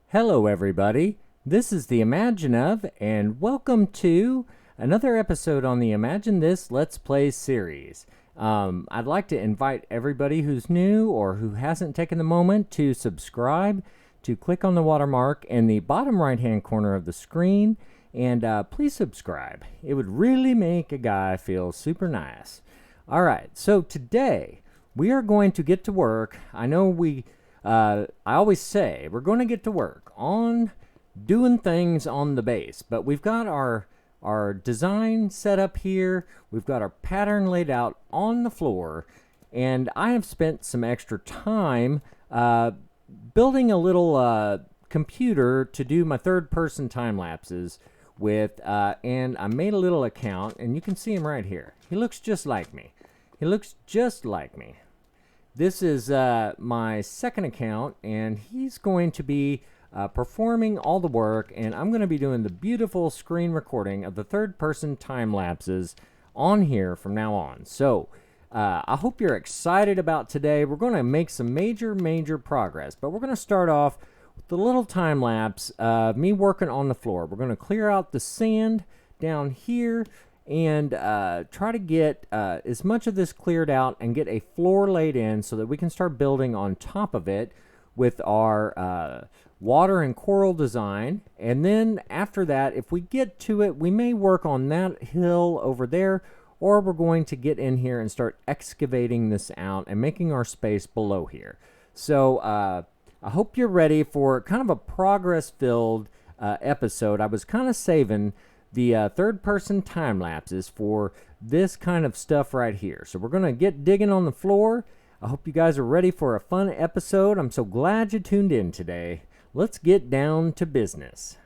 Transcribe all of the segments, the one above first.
Hello everybody, this is the Imagine of, and welcome to another episode on the Imagine This Let's Play series. I'd like to invite everybody who's new or who hasn't taken the moment to subscribe, to click on the watermark in the bottom right hand corner of the screen, and please subscribe. It would really make a guy feel super nice. Alright, so today we are going to get to work. I know I always say we're going to get to work on doing things on the base, but we've got our design set up here. We've got our pattern laid out on the floor, and I have spent some extra time building a little computer to do my third-person time lapses with, and I made a little account, and you can see him right here. He looks just like me. He looks just like me. This is my second account, and he's going to be performing all the work, and I'm going to be doing the beautiful screen recording of the third-person time lapses on here from now on. So I hope you're excited about today. We're going to make some major progress, but we're going to start off with the little time lapse of me working on the floor. We're going to clear out the sand down here and try to get as much of this cleared out and get a floor laid in so that we can start building on top of it with our water and coral design. And then after that, if we get to it, we may work on that hill over there, or we're going to get in here and start excavating this out and making our space below here. So I hope you're ready for kind of a progress-filled episode. I was kind of saving the third-person time lapses for this kind of stuff right here. So we're going to get digging on the floor. I hope you guys are ready for a fun episode. I'm so glad you tuned in today. Let's get down to business.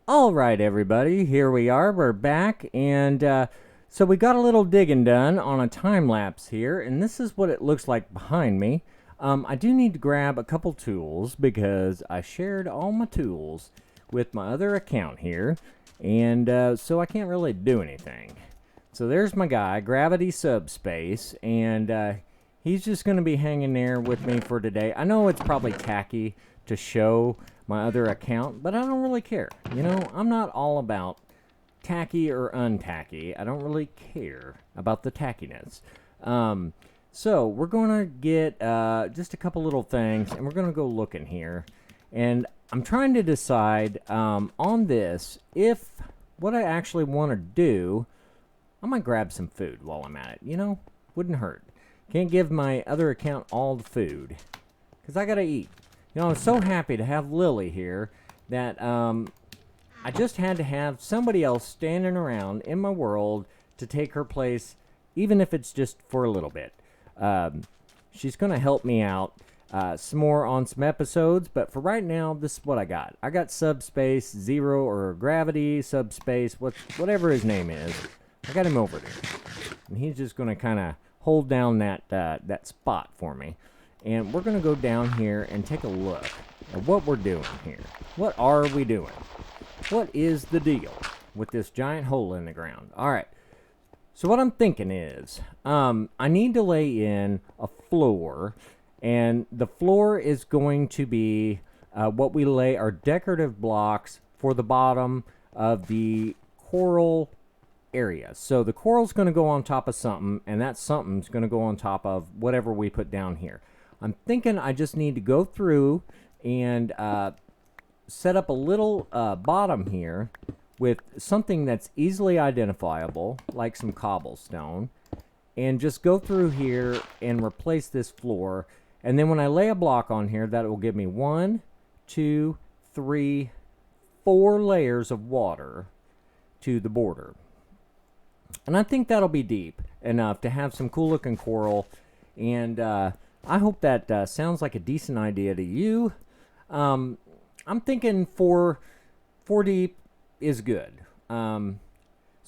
All right, everybody, here we are. We're back, and so we got a little digging done on a time lapse here, and this is what it looks like behind me. I do need to grab a couple tools because I shared all my tools with my other account here, and so I can't really do anything. So there's my guy, Gravity Subspace, and he's just going to be hanging there with me for today. I know it's probably tacky to show my other account, but I don't really care. You know, I'm not all about tacky or untacky. I don't really care about the tackiness. So we're going to get just a couple little things, and we're going to go looking here. And I'm trying to decide on this if what I actually want to do. I might grab some food while I'm at it. You know, wouldn't hurt. Can't give my other account all the food because I got to eat. You know, I'm so happy to have Lily here that I just had to have somebody else standing around in my world to take her place, even if it's just for a little bit. She's going to help me out some more on some episodes, but for right now, this is what I got. I got Subspace, Zero, or Gravity, Subspace, whatever his name is. I got him over there. And he's just going to kind of hold down that spot for me. And we're going to go down here and take a look at what we're doing here. What are we doing? What is the deal with this giant hole in the ground? All right. So what I'm thinking is I need to lay in a floor. And the floor is going to be what we lay our decorative blocks for the bottom of the coral area. So the coral's going to go on top of something, and that something's going to go on top of whatever we put down here. I'm thinking I just need to go through and set up a little bottom here with something that's easily identifiable, like some cobblestone, and just go through here and replace this floor. And then when I lay a block on here, that will give me 1, 2, 3, 4 layers of water to the border. And I think that'll be deep enough to have some cool looking coral. And I hope that sounds like a decent idea to you. I'm thinking 4 deep is good. So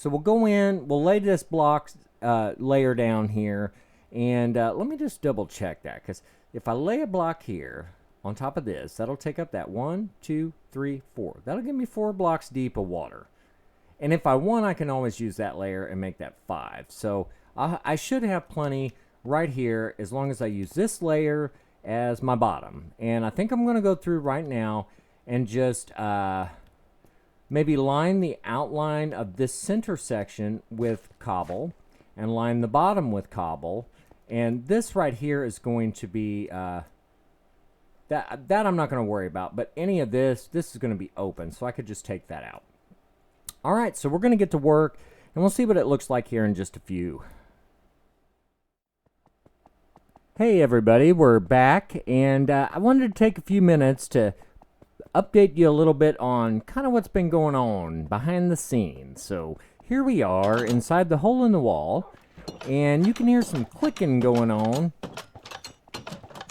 we'll go in, we'll lay this block layer down here. And let me just double check that, because if I lay a block here on top of this, that'll take up that 1, 2, 3, 4. That'll give me 4 blocks deep of water. And if I want, I can always use that layer and make that 5. So I should have plenty right here as long as I use this layer as my bottom. And I think I'm going to go through right now and just maybe line the outline of this center section with cobble and line the bottom with cobble. And this right here is going to be that I'm not going to worry about, but any of this is going to be open, so I could just take that out. All right, so we're going to get to work, and we'll see what it looks like here in just a few. Hey everybody, we're back, and I wanted to take a few minutes to update you a little bit on kind of what's been going on behind the scenes. So here we are inside the hole in the wall, and you can hear some clicking going on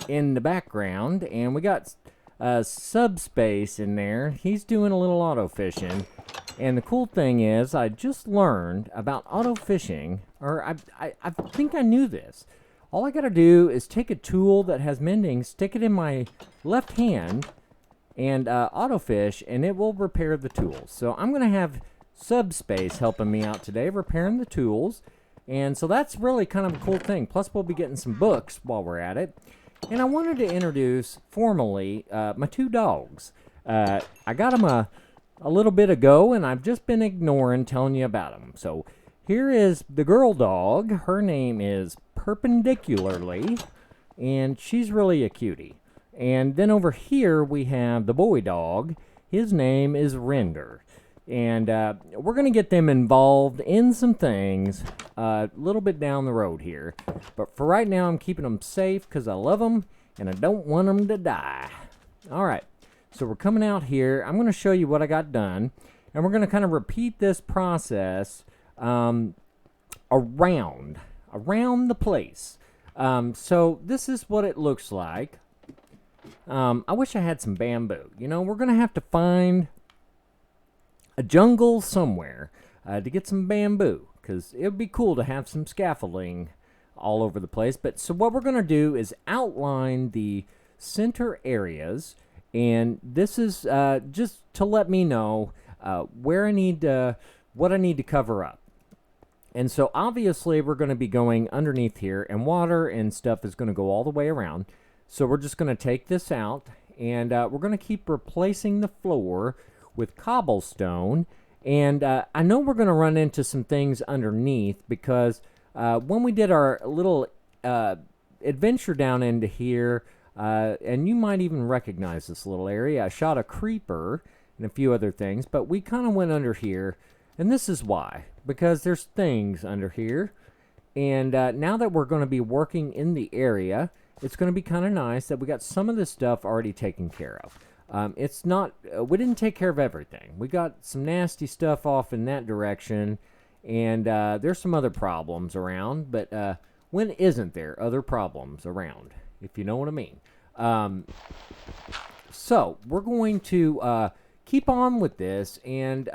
in the background, and we got Subspace in there. He's doing a little auto fishing. And the cool thing is, I just learned about auto fishing, or I think I knew this. All I gotta do is take a tool that has mending, stick it in my left hand, and auto fish, and it will repair the tools. So I'm gonna have Subspace helping me out today, repairing the tools. And so that's really kind of a cool thing. Plus, we'll be getting some books while we're at it. And I wanted to introduce formally my 2 dogs. I got them a little bit ago, and I've just been ignoring telling you about them. So here is the girl dog. Her name is Perpendicularly, and she's really a cutie. And then over here we have the boy dog. His name is Render. And we're going to get them involved in some things a little bit down the road here. But for right now, I'm keeping them safe because I love them and I don't want them to die. All right. So we're coming out here. I'm going to show you what I got done. And we're going to kind of repeat this process around the place. So this is what it looks like. I wish I had some bamboo. You know, we're going to have to find a jungle somewhere to get some bamboo, because it would be cool to have some scaffolding all over the place. But so what we're going to do is outline the center areas, and this is just to let me know where I need what I need to cover up. And so obviously we're going to be going underneath here, and water and stuff is going to go all the way around. So we're just going to take this out, and we're going to keep replacing the floor with cobblestone. And I know we're going to run into some things underneath, because when we did our little adventure down into here, and you might even recognize this little area, I shot a creeper and a few other things, but we kind of went under here, and this is why, because there's things under here. And now that we're going to be working in the area, it's going to be kind of nice that we got some of this stuff already taken care of. It's not, we didn't take care of everything. We got some nasty stuff off in that direction, and there's some other problems around, but when isn't there other problems around, if you know what I mean? So we're going to keep on with this and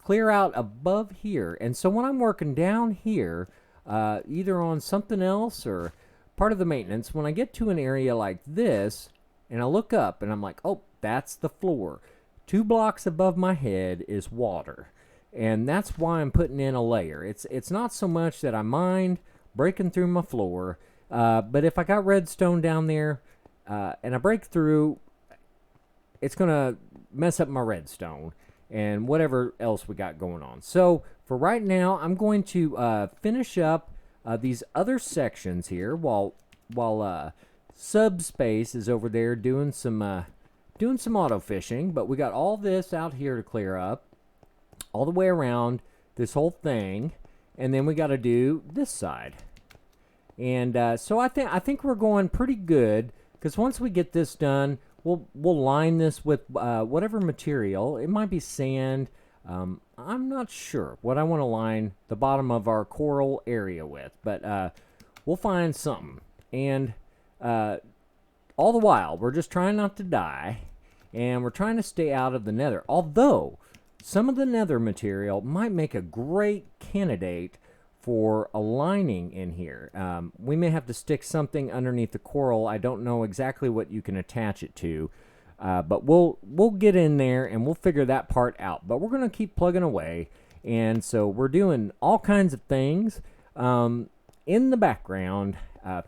clear out above here. And so when I'm working down here, either on something else or part of the maintenance, when I get to an area like this and I look up and I'm like, oh, that's the floor. 2 blocks above my head is water, and that's why I'm putting in a layer. It's not so much that I mind breaking through my floor, but if I got redstone down there and I break through, it's gonna mess up my redstone and whatever else we got going on. So for right now, I'm going to finish up these other sections here while Subspace is over there doing some auto fishing. But we got all this out here to clear up, all the way around this whole thing, and then we got to do this side. And so I think we're going pretty good, because once we get this done, we'll line this with whatever material. It might be sand. I'm not sure what I want to line the bottom of our coral area with, but we'll find something. And all the while, we're just trying not to die, and we're trying to stay out of the nether. Although some of the nether material might make a great candidate for a lining in here. We may have to stick something underneath the coral. I don't know exactly what you can attach it to. But we'll get in there and we'll figure that part out. But we're going to keep plugging away. And so we're doing all kinds of things in the background,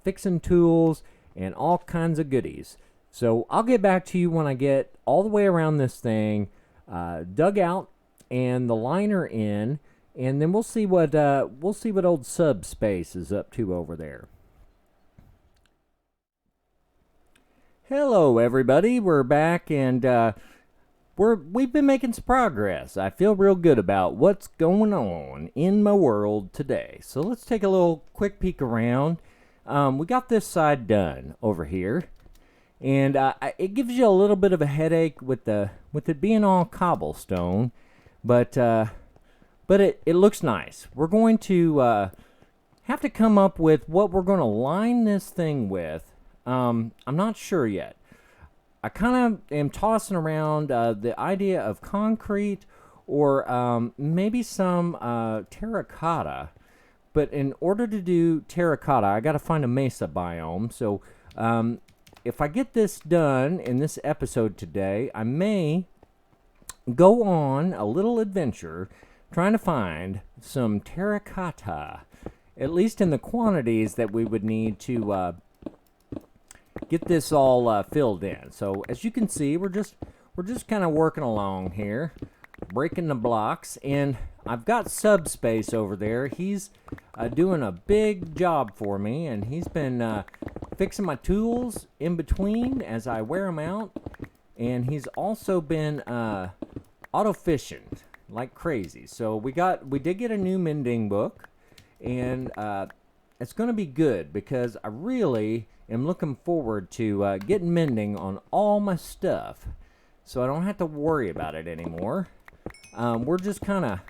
fixing tools and all kinds of goodies. So I'll get back to you when I get all the way around this thing, dug out and the liner in, and then we'll see what old Subspace is up to over there. Hello, everybody. We're back, and we've been making some progress. I feel real good about what's going on in my world today. So let's take a little quick peek around. We got this side done over here, and it gives you a little bit of a headache with it being all cobblestone, but it looks nice. We're going to have to come up with what we're going to line this thing with. I'm not sure yet. I kind of am tossing around the idea of concrete or maybe some terracotta. But in order to do terracotta, I got to find a mesa biome. So if I get this done in this episode today, I may go on a little adventure trying to find some terracotta, at least in the quantities that we would need to get this all filled in. So as you can see, we're just kind of working along here, breaking the blocks, and I've got Subspace over there. He's doing a big job for me, and he's been fixing my tools in between as I wear them out, and he's also been auto fishing like crazy. So we did get a new mending book, and it's going to be good because I really am looking forward to getting mending on all my stuff, so I don't have to worry about it anymore. We're just kind of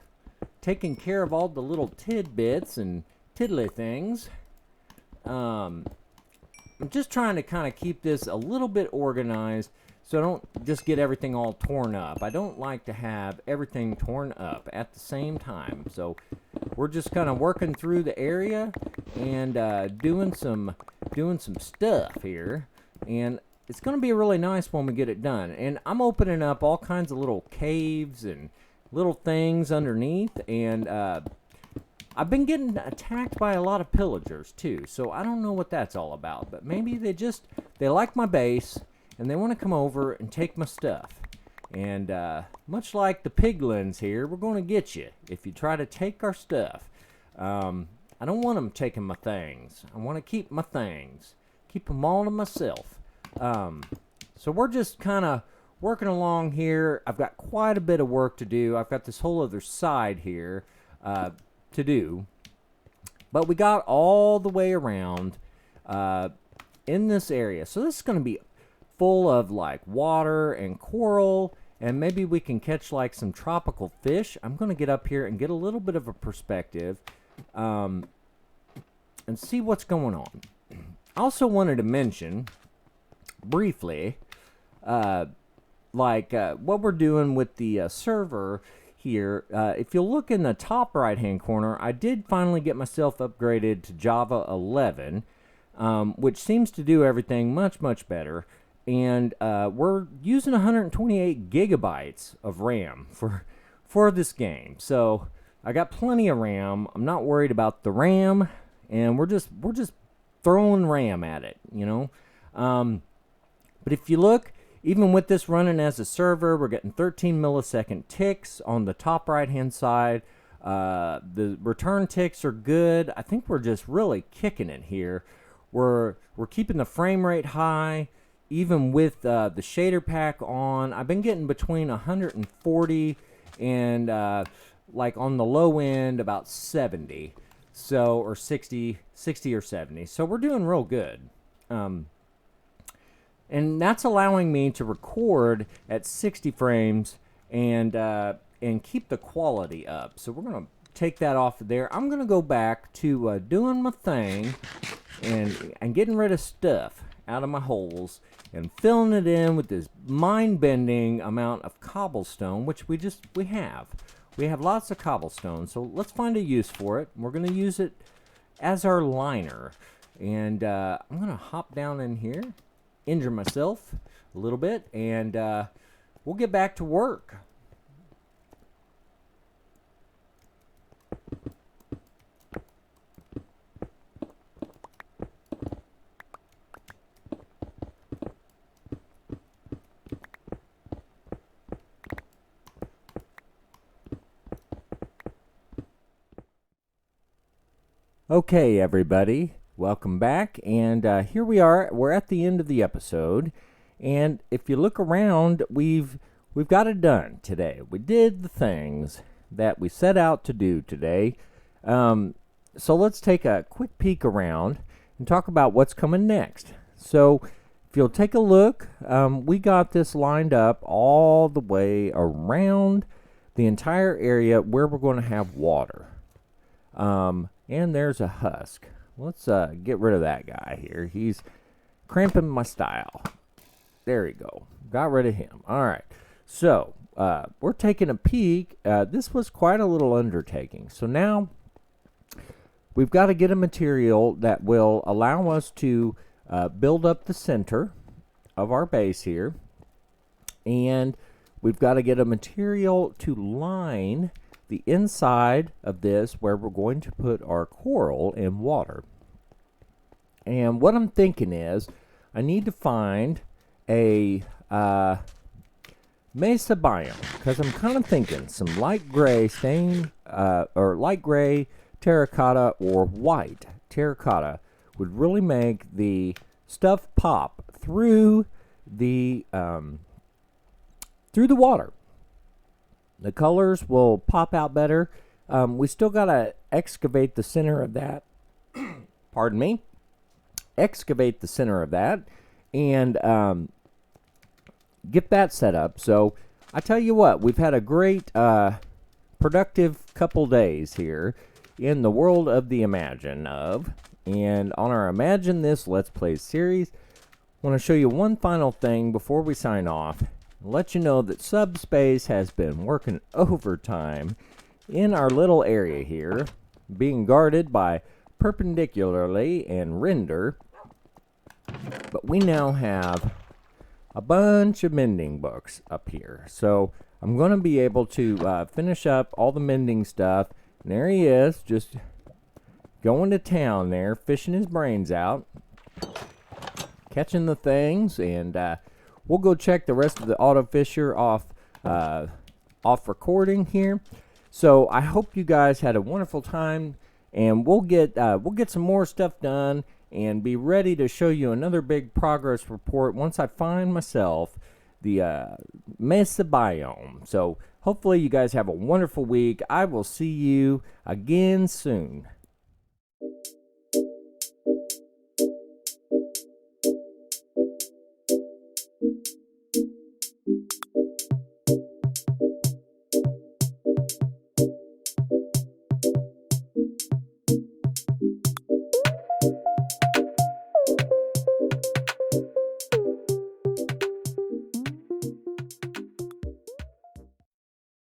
taking care of all the little tidbits and tiddly things. I'm just trying to kind of keep this a little bit organized so I don't just get everything all torn up. I don't like to have everything torn up at the same time. So we're just kind of working through the area and doing some stuff here. And it's going to be really nice when we get it done. And I'm opening up all kinds of little caves and little things underneath. And I've been getting attacked by a lot of pillagers too. So I don't know what that's all about. But maybe they like my base and they want to come over and take my stuff. And much like the piglins here, we're going to get you if you try to take our stuff. I don't want them taking my things. I want to keep my things. Keep them all to myself. So we're just kind of working along here. I've got quite a bit of work to do. I've got this whole other side here to do. But we got all the way around in this area. So this is going to be full of like water and coral, and maybe we can catch like some tropical fish. I'm going to get up here and get a little bit of a perspective and see what's going on. I also wanted to mention briefly what we're doing with the server here. If you look in the top right hand corner, I did finally get myself upgraded to Java 11, which seems to do everything much better. And we're using 128 gigabytes of RAM for this game. So I got plenty of RAM. I'm not worried about the RAM, and we're just throwing RAM at it, you know. But if you look, even with this running as a server, we're getting 13 millisecond ticks on the top right hand side. The return ticks are good. I think we're just really kicking it here. We're keeping the frame rate high. Even with the shader pack on, I've been getting between 140 and like on the low end about 70, so or 60 or 70. So we're doing real good, and that's allowing me to record at 60 frames and keep the quality up. So we're gonna take that off of there. I'm gonna go back to doing my thing and getting rid of stuff out of my holes and filling it in with this mind-bending amount of cobblestone, which we have. We have lots of cobblestone, so let's find a use for it. We're going to use it as our liner. And I'm going to hop down in here, injure myself a little bit, and we'll get back to work. Okay, everybody, welcome back, and here we are. We're at the end of the episode, and if you look around, we've got it done today. We did the things that we set out to do today. So let's take a quick peek around and talk about what's coming next. So if you'll take a look, we got this lined up all the way around the entire area where we're going to have water. And there's a husk. Let's get rid of that guy here. He's cramping my style. There we go. Got rid of him. All right. So we're taking a peek. This was quite a little undertaking. So now we've got to get a material that will allow us to build up the center of our base here. And we've got to get a material to line the inside of this where we're going to put our coral in water. And what I'm thinking is I need to find a mesa biome, because I'm kind of thinking some light gray stain or light gray terracotta or white terracotta would really make the stuff pop through the water. The colors will pop out better. We still got to excavate the center of that. Pardon me. Excavate the center of that and get that set up. So I tell you what, we've had a great productive couple days here in the world of the Imagine of. And on our Imagine This Let's Play series, I want to show you one final thing before we sign off. Let you know that Subspace has been working overtime in our little area here, being guarded by Perpendicularly and Render. But we now have a bunch of mending books up here. So I'm going to be able to finish up all the mending stuff. And there he is, just going to town there, fishing his brains out, catching the things, and we'll go check the rest of the auto fisher off recording here. So I hope you guys had a wonderful time, and we'll get some more stuff done and be ready to show you another big progress report once I find myself the Mesa biome. So hopefully you guys have a wonderful week. I will see you again soon.